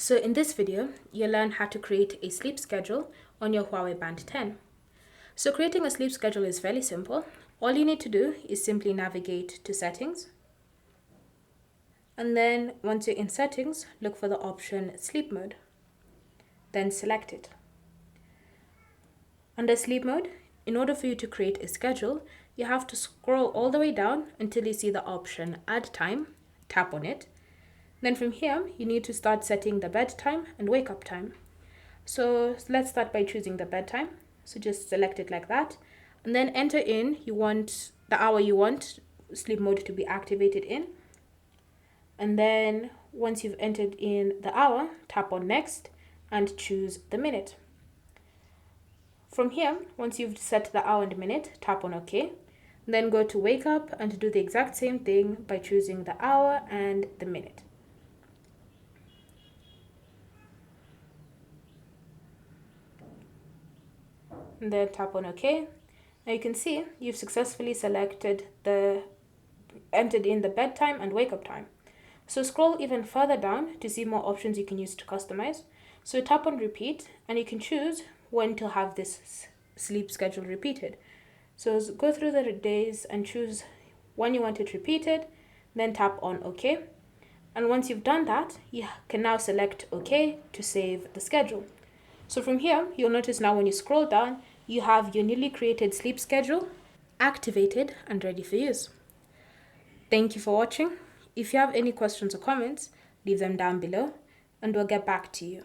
So in this video, you'll learn how to create a sleep schedule on your Huawei Band 10. So creating a sleep schedule is fairly simple. All you need to do is simply navigate to settings. And then once you're in settings, look for the option sleep mode. Then select it. Under sleep mode, in order for you to create a schedule, you have to scroll all the way down until you see the option add time, tap on it. Then from here, you need to start setting the bedtime and wake up time. So let's start by choosing the bedtime. So just select it like that. And then enter in, you want the hour you want sleep mode to be activated in. And then once you've entered in the hour, tap on next and choose the minute. From here, once you've set the hour and minute, tap on OK. Then go to wake up and do the exact same thing by choosing the hour and the minute. And then tap on OK. Now you can see you've successfully entered in the bedtime and wake up time. So scroll even further down to see more options you can use to customize. So tap on repeat and you can choose when to have this sleep schedule repeated. So go through the days and choose when you want it repeated, then tap on OK. And once you've done that, you can now select OK to save the schedule. So from here, you'll notice now when you scroll down, you have your newly created sleep schedule activated and ready for use. Thank you for watching. If you have any questions or comments, leave them down below and we'll get back to you.